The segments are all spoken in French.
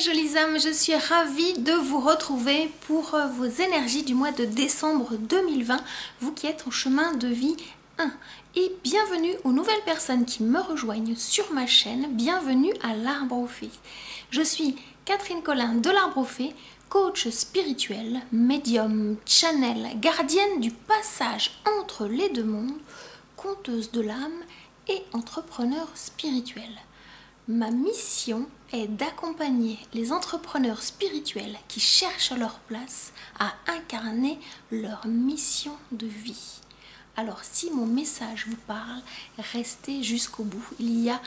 mes jolies âmes, je suis ravie de vous retrouver pour vos énergies du mois de décembre 2020, vous qui êtes en chemin de vie 1. Et bienvenue aux nouvelles personnes qui me rejoignent sur ma chaîne, bienvenue à l'Arbre aux Fées. Je suis Catherine Collin de l'Arbre aux Fées, coach spirituel, médium, channel, gardienne du passage entre les deux mondes, conteuse de l'âme et entrepreneur spirituel. Ma mission est d'accompagner les entrepreneurs spirituels qui cherchent leur place à incarner leur mission de vie. Alors si mon message vous parle, restez jusqu'au bout. Il y a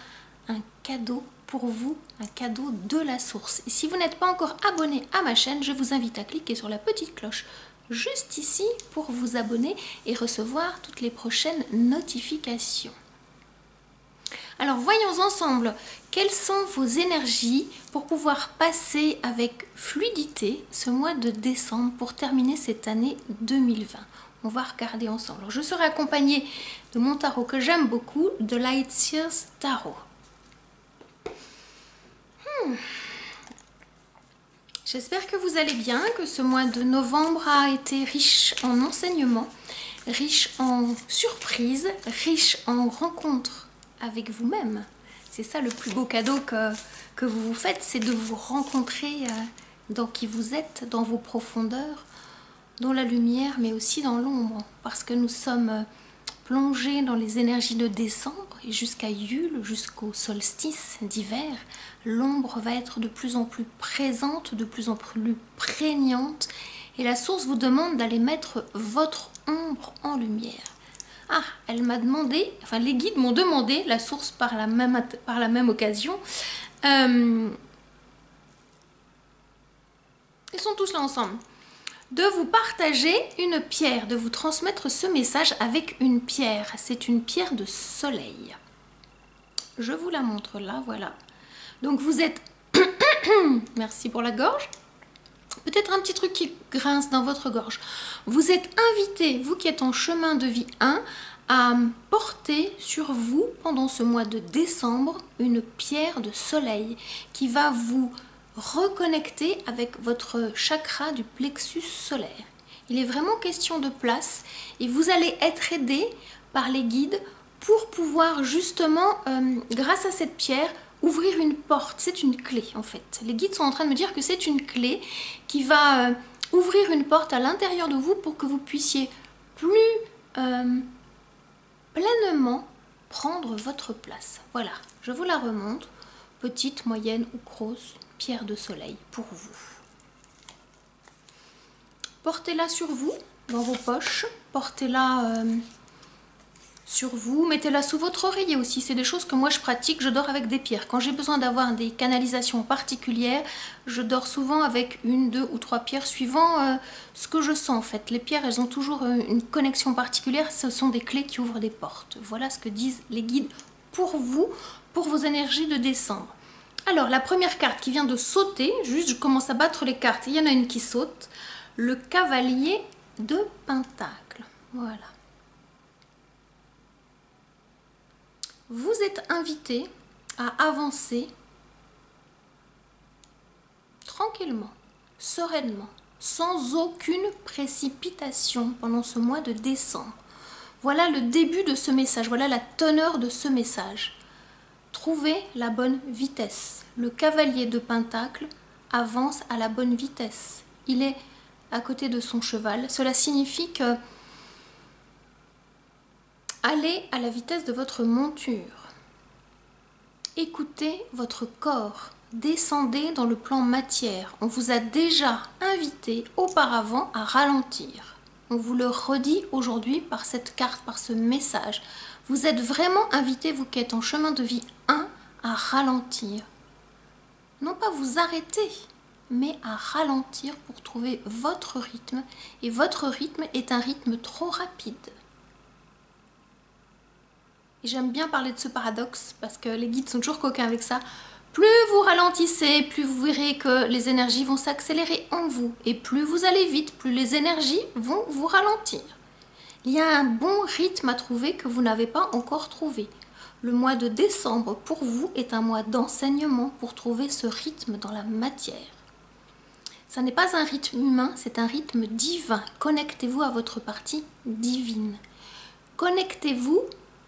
un cadeau pour vous, un cadeau de la source. Et si vous n'êtes pas encore abonné à ma chaîne, je vous invite à cliquer sur la petite cloche juste ici pour vous abonner et recevoir toutes les prochaines notifications. Alors voyons ensemble quelles sont vos énergies pour pouvoir passer avec fluidité ce mois de décembre pour terminer cette année 2020. On va regarder ensemble. Alors, je serai accompagnée de mon tarot que j'aime beaucoup, de Lightseers Tarot. J'espère que vous allez bien, que ce mois de novembre a été riche en enseignements, riche en surprises, riche en rencontres avec vous-même. C'est ça le plus beau cadeau que vous vous faites, c'est de vous rencontrer dans qui vous êtes, dans vos profondeurs, dans la lumière mais aussi dans l'ombre, parce que nous sommes plongés dans les énergies de décembre et jusqu'à Yule, jusqu'au solstice d'hiver, l'ombre va être de plus en plus présente, de plus en plus prégnante et la source vous demande d'aller mettre votre ombre en lumière. Ah, elle m'a demandé, enfin les guides m'ont demandé, la source par la même occasion, ils sont tous là ensemble, de vous partager une pierre, de vous transmettre ce message avec une pierre. C'est une pierre de soleil. Je vous la montre là, voilà. Donc vous êtes, merci pour la gorge, peut-être un petit truc qui grince dans votre gorge. Vous êtes invité, vous qui êtes en chemin de vie 1, à porter sur vous, pendant ce mois de décembre, une pierre de soleil qui va vous reconnecter avec votre chakra du plexus solaire. Il est vraiment question de place et vous allez être aidé par les guides pour pouvoir justement, grâce à cette pierre, ouvrir une porte. C'est une clé en fait. Les guides sont en train de me dire que c'est une clé qui va ouvrir une porte à l'intérieur de vous pour que vous puissiez plus pleinement prendre votre place. Voilà, je vous la remonte. Petite, moyenne ou grosse pierre de soleil pour vous. Portez-la sur vous, dans vos poches. Portez-la sur vous. Mettez-la sous votre oreiller aussi. C'est des choses que moi je pratique. Je dors avec des pierres. Quand j'ai besoin d'avoir des canalisations particulières, je dors souvent avec 1, 2 ou 3 pierres suivant ce que je sens en fait. Les pierres, elles ont toujours une connexion particulière. Ce sont des clés qui ouvrent des portes. Voilà ce que disent les guides pour vous, pour vos énergies de décembre. Alors, la première carte qui vient de sauter, juste je commence à battre les cartes, il y en a une qui saute, le cavalier de Pentacle. Voilà. Vous êtes invité à avancer tranquillement, sereinement, sans aucune précipitation pendant ce mois de décembre. Voilà le début de ce message, voilà la teneur de ce message. Trouvez la bonne vitesse. Le cavalier de Pentacle avance à la bonne vitesse. Il est à côté de son cheval. Cela signifie que allez à la vitesse de votre monture. Écoutez votre corps. Descendez dans le plan matière. On vous a déjà invité auparavant à ralentir. On vous le redit aujourd'hui par cette carte, par ce message. Vous êtes vraiment invité, vous qui êtes en chemin de vie 1, à ralentir. Non pas vous arrêter, mais à ralentir pour trouver votre rythme. Et votre rythme est un rythme trop rapide. Et j'aime bien parler de ce paradoxe, parce que les guides sont toujours coquins avec ça. Plus vous ralentissez, plus vous verrez que les énergies vont s'accélérer en vous. Et plus vous allez vite, plus les énergies vont vous ralentir. Il y a un bon rythme à trouver que vous n'avez pas encore trouvé. Le mois de décembre pour vous est un mois d'enseignement pour trouver ce rythme dans la matière. Ça n'est pas un rythme humain, c'est un rythme divin. Connectez-vous à votre partie divine. Connectez-vous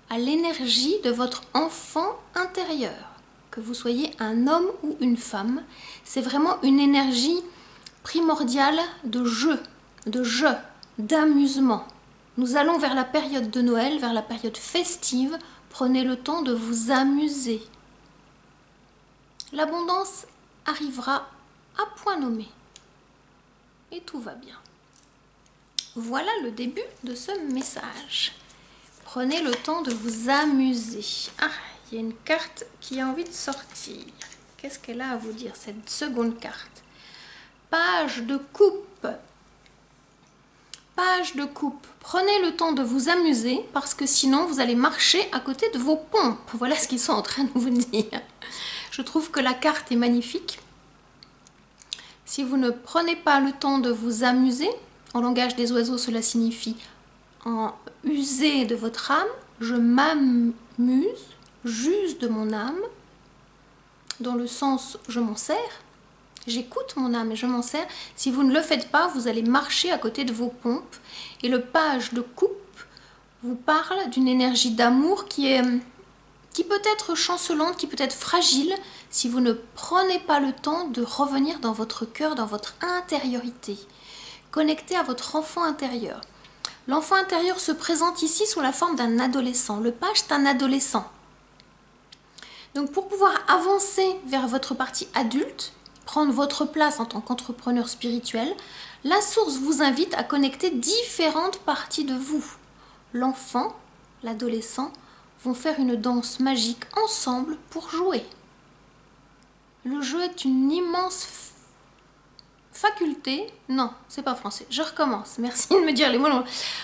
à l'énergie de votre enfant intérieur. Que vous soyez un homme ou une femme, c'est vraiment une énergie primordiale de jeu, d'amusement. Nous allons vers la période de Noël, vers la période festive. Prenez le temps de vous amuser. L'abondance arrivera à point nommé. Et tout va bien. Voilà le début de ce message. Prenez le temps de vous amuser. Ah, il y a une carte qui a envie de sortir. Qu'est-ce qu'elle a à vous dire, cette seconde carte? Page de coupe. Page de coupe. Prenez le temps de vous amuser parce que sinon vous allez marcher à côté de vos pompes. Voilà ce qu'ils sont en train de vous dire. Je trouve que la carte est magnifique. Si vous ne prenez pas le temps de vous amuser, en langage des oiseaux cela signifie en user de votre âme, je m'amuse, j'use de mon âme, dans le sens je m'en sers, j'écoute mon âme et je m'en sers. Si vous ne le faites pas, vous allez marcher à côté de vos pompes. Et le page de coupe vous parle d'une énergie d'amour qui peut être chancelante, qui peut être fragile, si vous ne prenez pas le temps de revenir dans votre cœur, dans votre intériorité. Connecté à votre enfant intérieur. L'enfant intérieur se présente ici sous la forme d'un adolescent. Le page, c'est un adolescent. Donc pour pouvoir avancer vers votre partie adulte, prendre votre place en tant qu'entrepreneur spirituel, la source vous invite à connecter différentes parties de vous. L'enfant, l'adolescent vont faire une danse magique ensemble pour jouer. Le jeu est une immense faculté, non, c'est pas français, je recommence, merci de me dire les mots.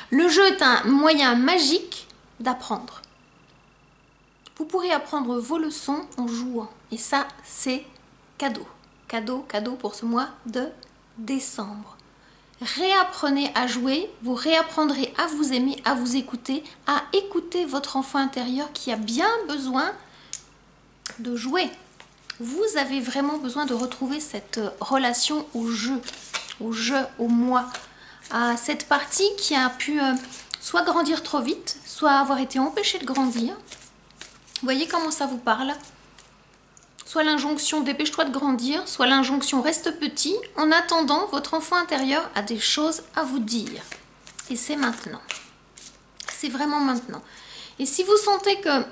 Le jeu est un moyen magique d'apprendre. Vous pourrez apprendre vos leçons en jouant, et ça, c'est cadeau. Cadeau pour ce mois de décembre. Réapprenez à jouer, vous réapprendrez à vous aimer, à vous écouter, à écouter votre enfant intérieur qui a bien besoin de jouer. Vous avez vraiment besoin de retrouver cette relation au jeu, au moi, à cette partie qui a pu soit grandir trop vite, soit avoir été empêchée de grandir. Vous voyez comment ça vous parle? Soit l'injonction dépêche-toi de grandir, soit l'injonction reste petit. En attendant, votre enfant intérieur a des choses à vous dire. Et c'est maintenant. C'est vraiment maintenant. Et si vous sentez que...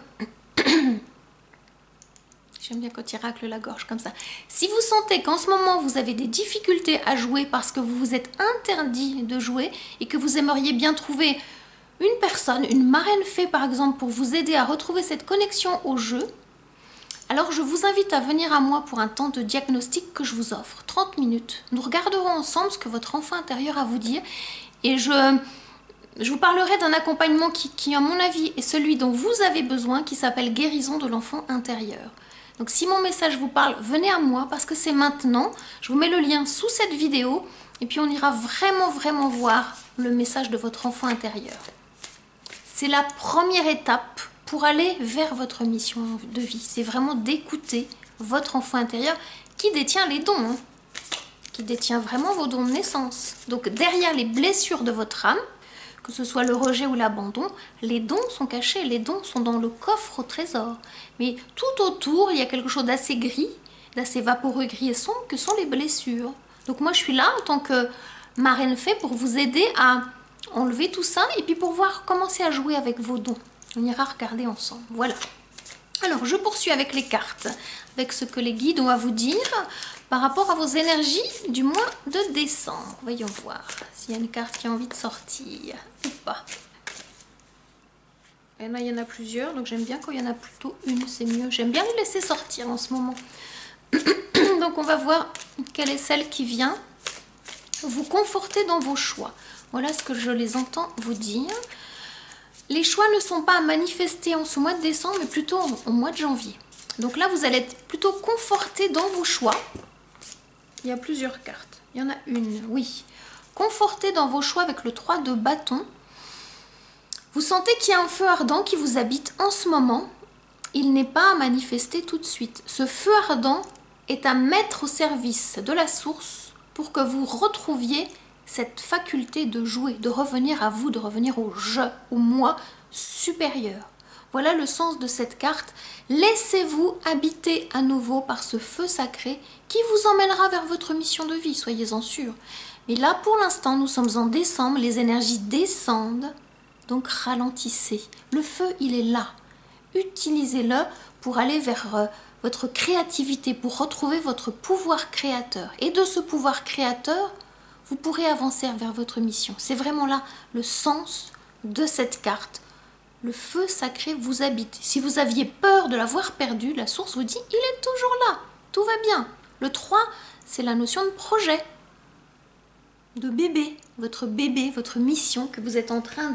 J'aime bien quand il racle la gorge comme ça. Si vous sentez qu'en ce moment, vous avez des difficultés à jouer parce que vous vous êtes interdit de jouer et que vous aimeriez bien trouver une personne, une marraine fée par exemple, pour vous aider à retrouver cette connexion au jeu, alors je vous invite à venir à moi pour un temps de diagnostic que je vous offre. 30 minutes. Nous regarderons ensemble ce que votre enfant intérieur a à vous dire et je vous parlerai d'un accompagnement qui, à mon avis, est celui dont vous avez besoin, qui s'appelle guérison de l'enfant intérieur. Donc si mon message vous parle, venez à moi parce que c'est maintenant. Je vous mets le lien sous cette vidéo et puis on ira vraiment voir le message de votre enfant intérieur. C'est la première étape pour aller vers votre mission de vie. C'est vraiment d'écouter votre enfant intérieur qui détient les dons, hein, qui détient vraiment vos dons de naissance. Donc derrière les blessures de votre âme, que ce soit le rejet ou l'abandon, les dons sont cachés, les dons sont dans le coffre au trésor. Mais tout autour, il y a quelque chose d'assez gris, d'assez vaporeux, gris et sombre, que sont les blessures. Donc moi, je suis là en tant que marraine fée pour vous aider à enlever tout ça et puis pour pouvoir commencer à jouer avec vos dons. On ira regarder ensemble. Voilà. Alors, je poursuis avec les cartes, avec ce que les guides ont à vous dire par rapport à vos énergies du mois de décembre. Voyons voir s'il y a une carte qui a envie de sortir ou pas. Et là, il y en a plusieurs, donc j'aime bien quand il y en a plutôt une, c'est mieux. J'aime bien les laisser sortir en ce moment. Donc, on va voir quelle est celle qui vient vous conforter dans vos choix. Voilà ce que je les entends vous dire. Les choix ne sont pas à manifester en ce mois de décembre, mais plutôt au mois de janvier. Donc là, vous allez être plutôt conforté dans vos choix. Il y a plusieurs cartes. Il y en a une, oui. Conforté dans vos choix avec le 3 de bâton. Vous sentez qu'il y a un feu ardent qui vous habite en ce moment. il n'est pas à manifester tout de suite. Ce feu ardent est à mettre au service de la source pour que vous retrouviez cette faculté de jouer, de revenir à vous, de revenir au je, au moi supérieur. Voilà le sens de cette carte. Laissez-vous habiter à nouveau par ce feu sacré qui vous emmènera vers votre mission de vie, soyez-en sûrs. Mais là, pour l'instant, nous sommes en décembre, les énergies descendent, donc ralentissez. Le feu, il est là. Utilisez-le pour aller vers votre créativité, pour retrouver votre pouvoir créateur. Et de ce pouvoir créateur, vous pourrez avancer vers votre mission. C'est vraiment là le sens de cette carte. Le feu sacré vous habite. Si vous aviez peur de l'avoir perdu, la source vous dit « il est toujours là, tout va bien ». Le 3, c'est la notion de projet, de bébé, votre mission que vous êtes en train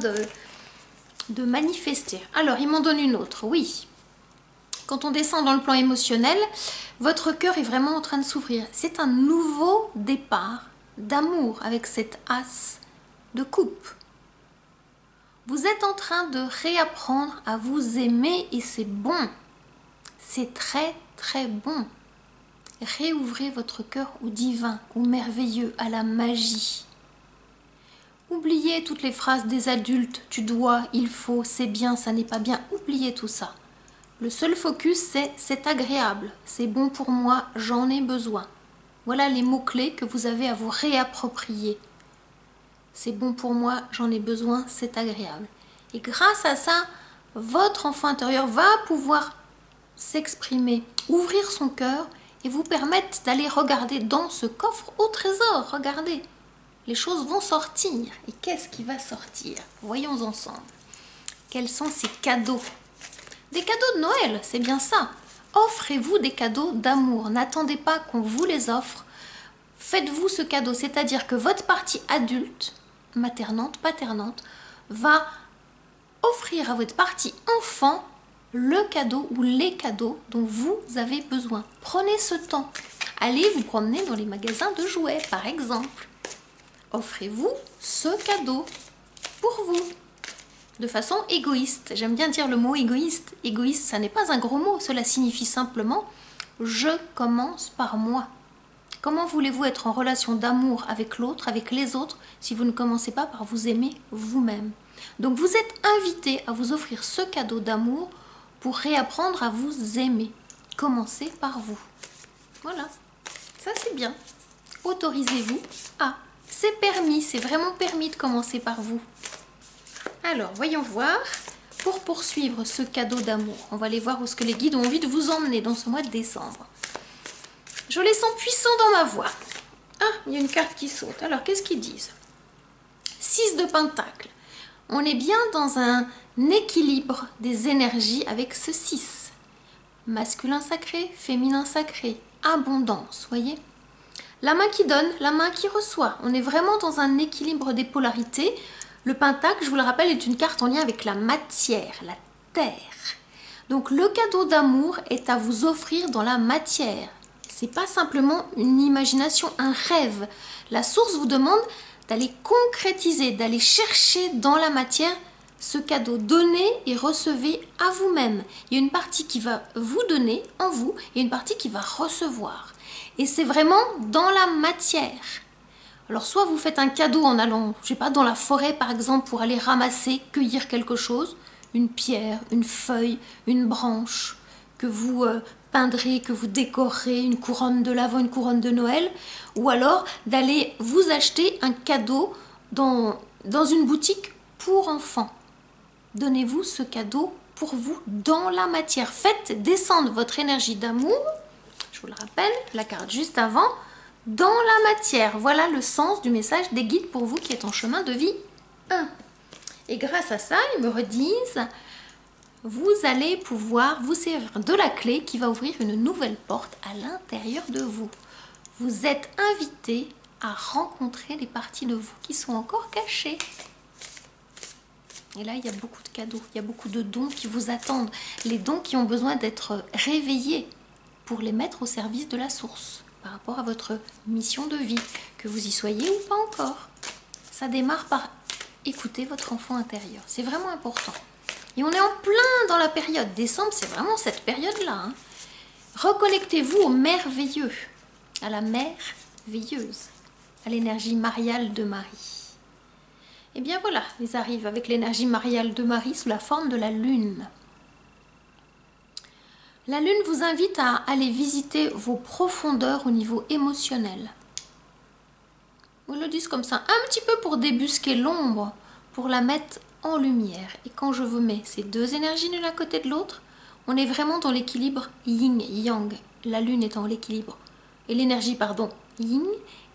de manifester. Alors, il m'en donne une autre, oui. Quand on descend dans le plan émotionnel, votre cœur est vraiment en train de s'ouvrir. C'est un nouveau départ d'amour avec cette as de coupe. Vous êtes en train de réapprendre à vous aimer et c'est bon. C'est très très bon. Réouvrez votre cœur au divin, au merveilleux, à la magie. Oubliez toutes les phrases des adultes, tu dois, il faut, c'est bien, ça n'est pas bien. Oubliez tout ça. Le seul focus, c'est agréable, c'est bon pour moi, j'en ai besoin. Voilà les mots-clés que vous avez à vous réapproprier. C'est bon pour moi, j'en ai besoin, c'est agréable. Et grâce à ça, votre enfant intérieur va pouvoir s'exprimer, ouvrir son cœur et vous permettre d'aller regarder dans ce coffre au trésor. Regardez, les choses vont sortir. Et qu'est-ce qui va sortir? Voyons ensemble. Quels sont ces cadeaux? Des cadeaux de Noël, c'est bien ça. Offrez-vous des cadeaux d'amour. N'attendez pas qu'on vous les offre. Faites-vous ce cadeau, c'est-à-dire que votre partie adulte, maternante, paternante, va offrir à votre partie enfant le cadeau ou les cadeaux dont vous avez besoin. Prenez ce temps. Allez vous promener dans les magasins de jouets, par exemple. Offrez-vous ce cadeau pour vous. De façon égoïste. J'aime bien dire le mot égoïste. Égoïste, ça n'est pas un gros mot. Cela signifie simplement « je commence par moi ». Comment voulez-vous être en relation d'amour avec l'autre, avec les autres, si vous ne commencez pas par vous aimer vous-même? Donc vous êtes invité à vous offrir ce cadeau d'amour pour réapprendre à vous aimer. Commencez par vous. Voilà, ça c'est bien. Autorisez-vous à. C'est permis, c'est vraiment permis de commencer par vous. Alors, voyons voir. Pour poursuivre ce cadeau d'amour, on va aller voir où ce que les guides ont envie de vous emmener dans ce mois de décembre. Je les sens puissants dans ma voix. Ah, il y a une carte qui saute. Alors, qu'est-ce qu'ils disent? 6 de Pentacle. On est bien dans un équilibre des énergies avec ce 6. Masculin sacré, féminin sacré, abondance, voyez? La main qui donne, la main qui reçoit. On est vraiment dans un équilibre des polarités. Le Pentacle, je vous le rappelle, est une carte en lien avec la matière, la terre. Donc le cadeau d'amour est à vous offrir dans la matière. C'est pas simplement une imagination, un rêve. La source vous demande d'aller concrétiser, d'aller chercher dans la matière ce cadeau. Donnez et recevez à vous-même. Il y a une partie qui va vous donner en vous et une partie qui va recevoir. Et c'est vraiment dans la matière. Alors soit vous faites un cadeau en allant, je sais pas, dans la forêt par exemple pour aller ramasser, cueillir quelque chose, une pierre, une feuille, une branche que vous peindrez, que vous décorerez, une couronne de l'Avent, une couronne de Noël, ou alors d'aller vous acheter un cadeau dans une boutique pour enfants. Donnez-vous ce cadeau pour vous dans la matière. Faites descendre votre énergie d'amour, je vous le rappelle, la carte juste avant, dans la matière. Voilà le sens du message des guides pour vous qui êtes en chemin de vie 1. Et grâce à ça, ils me redisent, vous allez pouvoir vous servir de la clé qui va ouvrir une nouvelle porte à l'intérieur de vous. Vous êtes invité à rencontrer les parties de vous qui sont encore cachées. Et là, il y a beaucoup de cadeaux, il y a beaucoup de dons qui vous attendent. Les dons qui ont besoin d'être réveillés pour les mettre au service de la source par rapport à votre mission de vie, que vous y soyez ou pas encore. Ça démarre par écouter votre enfant intérieur. C'est vraiment important. Et on est en plein dans la période. Décembre, c'est vraiment cette période-là. Hein. Reconnectez-vous au merveilleux, à la merveilleuse, à l'énergie mariale de Marie. Et bien voilà, ils arrivent avec l'énergie mariale de Marie sous la forme de la lune. La lune vous invite à aller visiter vos profondeurs au niveau émotionnel. Vous le dites comme ça, un petit peu pour débusquer l'ombre, pour la mettre en lumière. Et quand je vous mets ces deux énergies l'une à côté de l'autre, on est vraiment dans l'équilibre yin-yang. La lune est en l'équilibre. Et l'énergie, pardon, yin,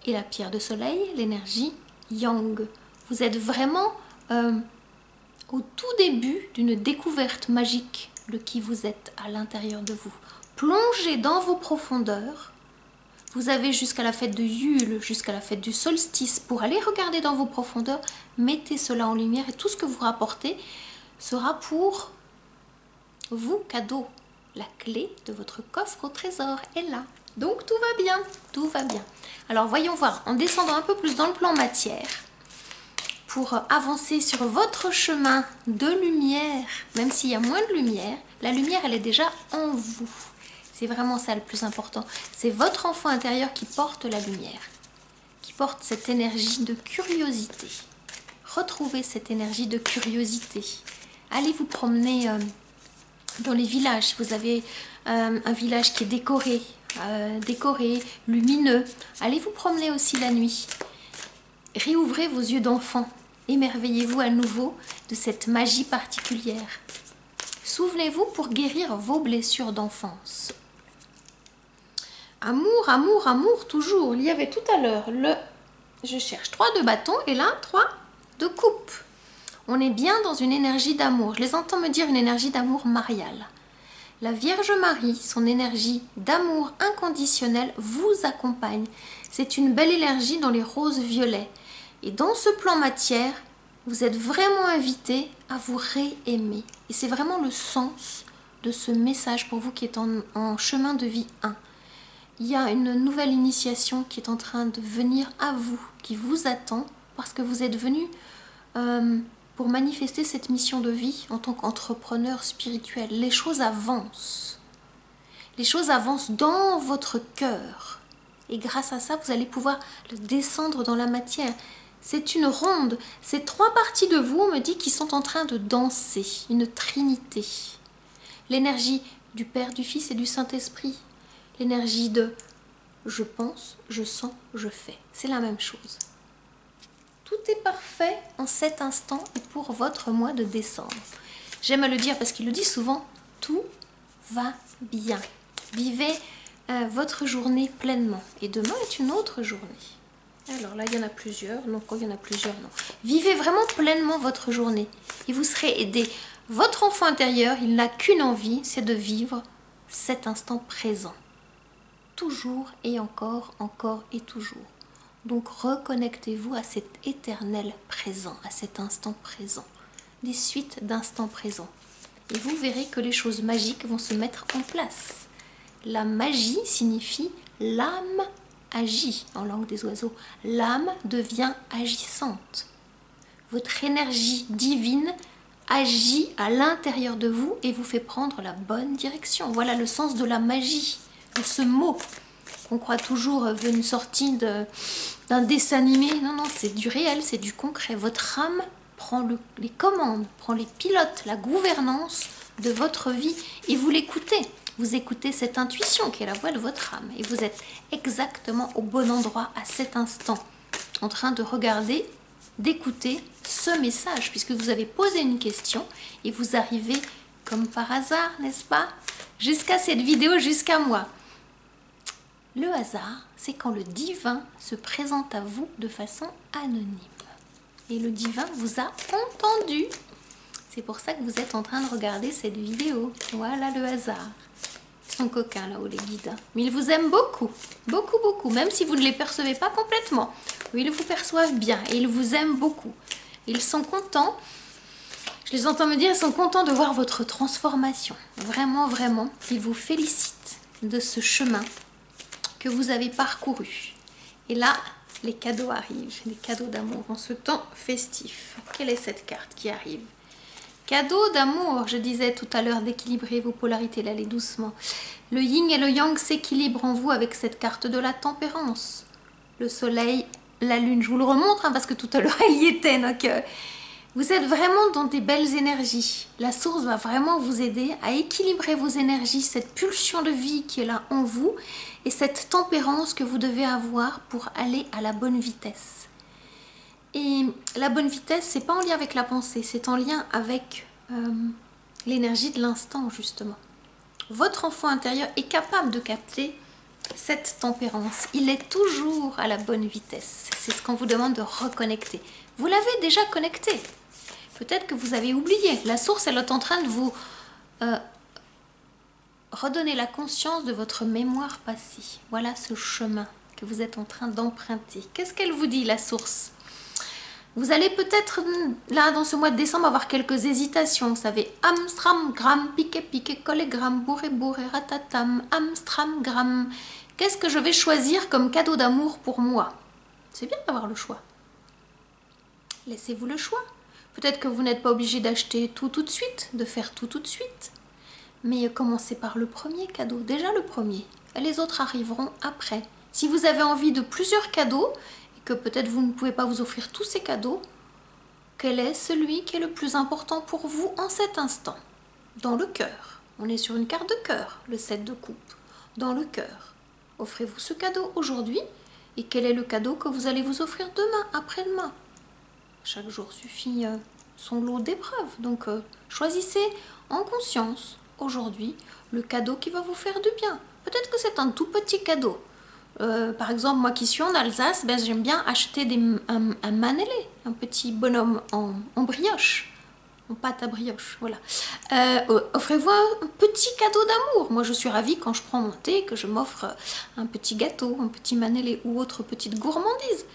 et la pierre de soleil, l'énergie yang. Vous êtes vraiment au tout début d'une découverte magique de qui vous êtes à l'intérieur de vous. Plongez dans vos profondeurs. Vous avez jusqu'à la fête de Yule, jusqu'à la fête du solstice pour aller regarder dans vos profondeurs. Mettez cela en lumière et tout ce que vous rapportez sera pour vous cadeau. La clé de votre coffre au trésor est là. Donc tout va bien, tout va bien. Alors voyons voir, en descendant un peu plus dans le plan matière, pour avancer sur votre chemin de lumière, même s'il y a moins de lumière, la lumière elle est déjà en vous. C'est vraiment ça le plus important. C'est votre enfant intérieur qui porte la lumière, qui porte cette énergie de curiosité. Retrouvez cette énergie de curiosité. Allez vous promener dans les villages. Vous avez un village qui est décoré, lumineux. Allez vous promener aussi la nuit. Réouvrez vos yeux d'enfant. Émerveillez-vous à nouveau de cette magie particulière. Souvenez-vous pour guérir vos blessures d'enfance. Amour, amour, amour, toujours. Il y avait tout à l'heure je cherche 3 de bâton et là 3 de coupe. On est bien dans une énergie d'amour. Je les entends me dire une énergie d'amour mariale. La Vierge Marie, son énergie d'amour inconditionnel vous accompagne. C'est une belle énergie dans les roses violets. Et dans ce plan matière, vous êtes vraiment invité à vous réaimer. Et c'est vraiment le sens de ce message pour vous qui êtes en chemin de vie 1. Il y a une nouvelle initiation qui est en train de venir à vous, qui vous attend, parce que vous êtes venu pour manifester cette mission de vie en tant qu'entrepreneur spirituel. Les choses avancent. Les choses avancent dans votre cœur. Et grâce à ça, vous allez pouvoir le descendre dans la matière. C'est une ronde. C'est 3 parties de vous, on me dit, qui sont en train de danser. Une trinité. L'énergie du Père, du Fils et du Saint-Esprit. L'énergie de je pense, je sens, je fais. C'est la même chose. Tout est parfait en cet instant et pour votre mois de décembre. J'aime à le dire parce qu'il le dit souvent, tout va bien. Vivez votre journée pleinement. Et demain est une autre journée. Alors là, il y en a plusieurs. Non, quand il y en a plusieurs, non. Vivez vraiment pleinement votre journée et vous serez aidé. Votre enfant intérieur, il n'a qu'une envie, c'est de vivre cet instant présent. Toujours et encore, encore et toujours. Donc reconnectez-vous à cet éternel présent, à cet instant présent. Des suites d'instants présents. Et vous verrez que les choses magiques vont se mettre en place. La magie signifie l'âme agit en langue des oiseaux. L'âme devient agissante. Votre énergie divine agit à l'intérieur de vous et vous fait prendre la bonne direction. Voilà le sens de la magie, de ce mot qu'on croit toujours venir sorti d'un dessin animé. Non, non, c'est du réel, c'est du concret. Votre âme prend les commandes, prend les pilotes, la gouvernance de votre vie et vous l'écoutez. Vous écoutez cette intuition qui est la voix de votre âme et vous êtes exactement au bon endroit à cet instant, en train de regarder, d'écouter ce message, puisque vous avez posé une question et vous arrivez comme par hasard, n'est-ce pas, jusqu'à cette vidéo, jusqu'à moi. Le hasard, c'est quand le divin se présente à vous de façon anonyme. Et le divin vous a entendu. C'est pour ça que vous êtes en train de regarder cette vidéo. Voilà le hasard. Ils sont coquins là-haut les guides. Mais ils vous aiment beaucoup, beaucoup, beaucoup. Même si vous ne les percevez pas complètement. Ils vous perçoivent bien et ils vous aiment beaucoup. Ils sont contents. Je les entends me dire, ils sont contents de voir votre transformation. Vraiment, vraiment. Ils vous félicitent de ce chemin que vous avez parcouru. Et là, les cadeaux arrivent, les cadeaux d'amour en ce temps festif. Quelle est cette carte qui arrive? Cadeau d'amour, je disais tout à l'heure, d'équilibrer vos polarités, là, allez doucement. Le yin et le yang s'équilibrent en vous avec cette carte de la tempérance. Le soleil, la lune, je vous le remontre parce que tout à l'heure elle y était. Donc, vous êtes vraiment dans des belles énergies. La source va vraiment vous aider à équilibrer vos énergies, cette pulsion de vie qui est là en vous et cette tempérance que vous devez avoir pour aller à la bonne vitesse. Et la bonne vitesse, c'est pas en lien avec la pensée, c'est en lien avec l'énergie de l'instant justement. Votre enfant intérieur est capable de capter cette tempérance. Il est toujours à la bonne vitesse. C'est ce qu'on vous demande de reconnecter. Vous l'avez déjà connecté. Peut-être que vous avez oublié. La source, elle est en train de vous redonner la conscience de votre mémoire passée. Voilà ce chemin que vous êtes en train d'emprunter. Qu'est-ce qu'elle vous dit, la source ? Vous allez peut-être, là, dans ce mois de décembre, avoir quelques hésitations. Vous savez, Amstram, gram, piqué, piqué, collé, gram, bourré, bourré, ratatam, Amstram, gram. Qu'est-ce que je vais choisir comme cadeau d'amour pour moi? C'est bien d'avoir le choix. Laissez-vous le choix. Peut-être que vous n'êtes pas obligé d'acheter tout de suite, de faire tout de suite. Mais commencez par le premier cadeau, déjà le premier. Et les autres arriveront après. Si vous avez envie de plusieurs cadeaux, que peut-être vous ne pouvez pas vous offrir tous ces cadeaux, quel est celui qui est le plus important pour vous en cet instant? Dans le cœur. On est sur une carte de cœur, le 7 de coupe. Dans le cœur. Offrez-vous ce cadeau aujourd'hui et quel est le cadeau que vous allez vous offrir demain, après-demain? Chaque jour suffit son lot d'épreuves. Donc choisissez en conscience aujourd'hui le cadeau qui va vous faire du bien. Peut-être que c'est un tout petit cadeau. Par exemple, moi qui suis en Alsace, ben, j'aime bien acheter un manélé, un petit bonhomme en brioche, en pâte à brioche, voilà. Offrez-vous un petit cadeau d'amour. Moi, je suis ravie quand je prends mon thé, que je m'offre un petit gâteau, un petit manélé ou autre petite gourmandise.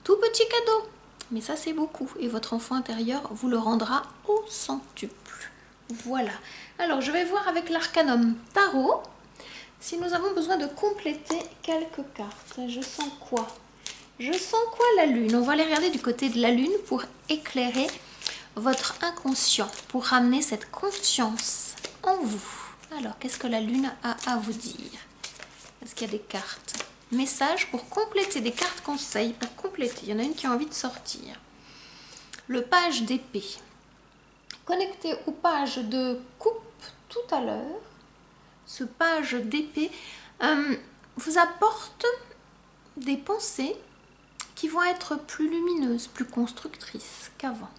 Tout petit cadeau. Mais ça, c'est beaucoup. Et votre enfant intérieur vous le rendra au centuple. Voilà. Alors, je vais voir avec l'arcanum tarot. Si nous avons besoin de compléter quelques cartes, je sens quoi? Je sens quoi, la lune? On va aller regarder du côté de la lune pour éclairer votre inconscient, pour ramener cette conscience en vous. Alors, qu'est-ce que la lune a à vous dire? Est-ce qu'il y a des cartes? Message pour compléter, des cartes conseils pour compléter. Il y en a une qui a envie de sortir. Le page d'épée. Connecté au page de coupe tout à l'heure. Ce page d'épée vous apporte des pensées qui vont être plus lumineuses, plus constructrices qu'avant.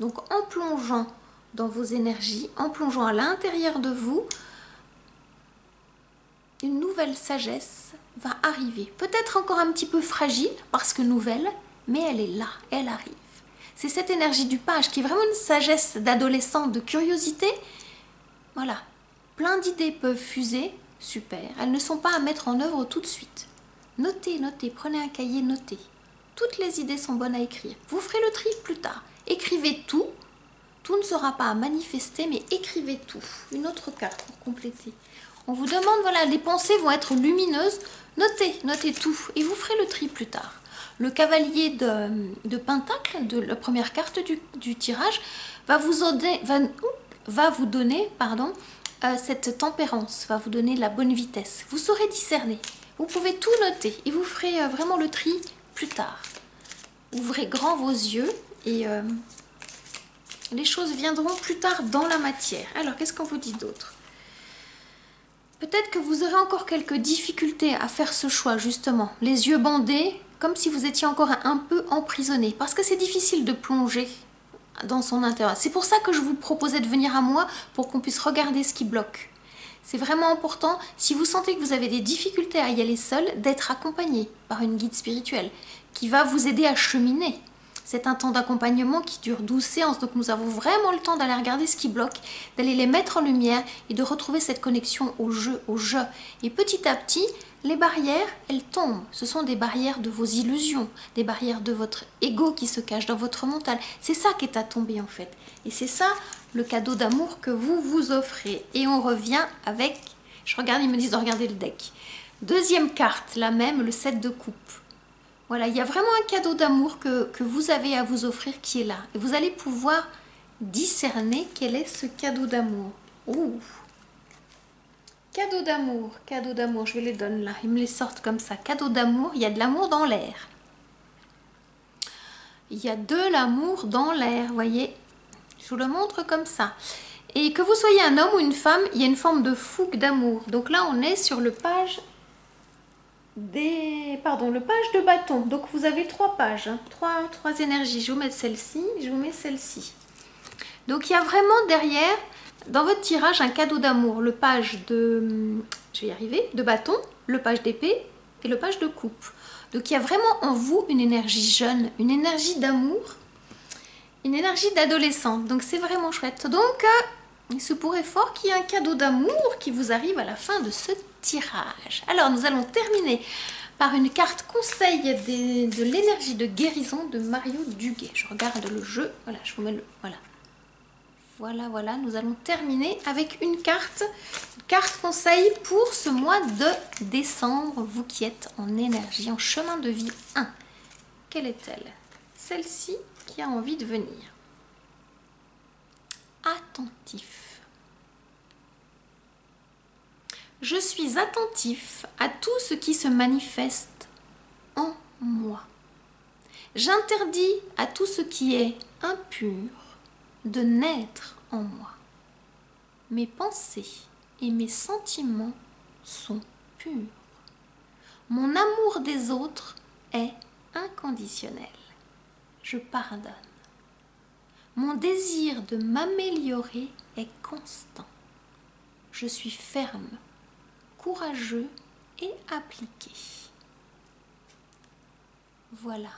Donc en plongeant dans vos énergies, en plongeant à l'intérieur de vous, une nouvelle sagesse va arriver. Peut-être encore un petit peu fragile parce que nouvelle, mais elle est là, elle arrive. C'est cette énergie du page qui est vraiment une sagesse d'adolescent, de curiosité. Voilà. Plein d'idées peuvent fuser, super. Elles ne sont pas à mettre en œuvre tout de suite. Notez, notez, prenez un cahier, notez. Toutes les idées sont bonnes à écrire. Vous ferez le tri plus tard. Écrivez tout. Tout ne sera pas à manifester, mais écrivez tout. Une autre carte pour compléter. On vous demande, voilà, les pensées vont être lumineuses. Notez, notez tout. Et vous ferez le tri plus tard. Le cavalier de Pentacle, de la première carte du tirage, va vous donner, cette tempérance, va vous donner la bonne vitesse. Vous saurez discerner. Vous pouvez tout noter et vous ferez vraiment le tri plus tard. Ouvrez grand vos yeux et les choses viendront plus tard dans la matière. Alors, qu'est-ce qu'on vous dit d'autre? Peut-être que vous aurez encore quelques difficultés à faire ce choix, justement. Les yeux bandés, comme si vous étiez encore un peu emprisonné. Parce que c'est difficile de plonger dans son intérieur. C'est pour ça que je vous proposais de venir à moi pour qu'on puisse regarder ce qui bloque. C'est vraiment important, si vous sentez que vous avez des difficultés à y aller seul, d'être accompagné par une guide spirituelle qui va vous aider à cheminer. C'est un temps d'accompagnement qui dure 12 séances, donc nous avons vraiment le temps d'aller regarder ce qui bloque, d'aller les mettre en lumière et de retrouver cette connexion au jeu, Et petit à petit, les barrières, elles tombent. Ce sont des barrières de vos illusions, des barrières de votre ego qui se cache dans votre mental. C'est ça qui est à tomber en fait. Et c'est ça le cadeau d'amour que vous vous offrez. Et on revient avec, je regarde, ils me disent de regarder le deck. Deuxième carte, la même, le 7 de coupe. Voilà, il y a vraiment un cadeau d'amour que vous avez à vous offrir qui est là. Et vous allez pouvoir discerner quel est ce cadeau d'amour. Ouh. Cadeau d'amour, je vais les donner là, ils me les sortent comme ça. Cadeau d'amour, il y a de l'amour dans l'air. Il y a de l'amour dans l'air, voyez. Je vous le montre comme ça. Et que vous soyez un homme ou une femme, il y a une forme de fougue d'amour. Donc là, on est sur le page le page de bâton. Donc vous avez 3 pages, hein, trois énergies. Je vais vous mettre celle-ci, je vous mets celle-ci. Donc il y a vraiment derrière, dans votre tirage, un cadeau d'amour. Le page de, je vais y arriver, de bâton, le page d'épée et le page de coupe. Donc il y a vraiment en vous une énergie jeune, une énergie d'amour, une énergie d'adolescente. Donc c'est vraiment chouette. Donc il se pourrait fort qu'il y ait un cadeau d'amour qui vous arrive à la fin de ce tirage. Alors nous allons terminer par une carte conseil de l'énergie de guérison de Mario Duguay. Je regarde le jeu, voilà, je vous mets le, voilà, nous allons terminer avec une carte conseil pour ce mois de décembre, vous qui êtes en énergie, en chemin de vie 1. Quelle est-elle? Celle-ci qui a envie de venir. Attentif. Je suis attentif à tout ce qui se manifeste en moi. J'interdis à tout ce qui est impur de naître en moi. Mes pensées et mes sentiments sont purs. Mon amour des autres est inconditionnel. Je pardonne. Mon désir de m'améliorer est constant. Je suis ferme, courageux et appliqué. Voilà.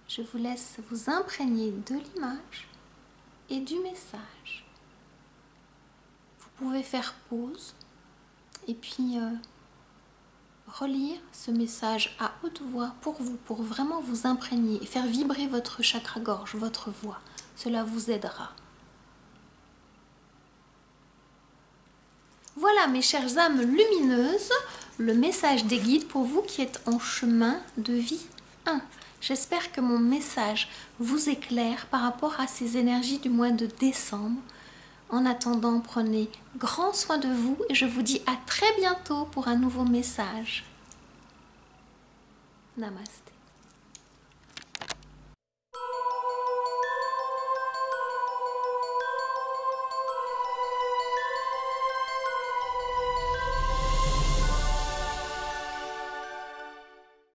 Je vous laisse vous imprégner de l'image et du message. Vous pouvez faire pause et puis relire ce message à haute voix pour vous, pour vraiment vous imprégner et faire vibrer votre chakra-gorge, votre voix. Cela vous aidera. Voilà mes chères âmes lumineuses, le message des guides pour vous qui êtes en chemin de vie 1. J'espère que mon message vous éclaire par rapport à ces énergies du mois de décembre. En attendant, prenez grand soin de vous et je vous dis à très bientôt pour un nouveau message. Namasté.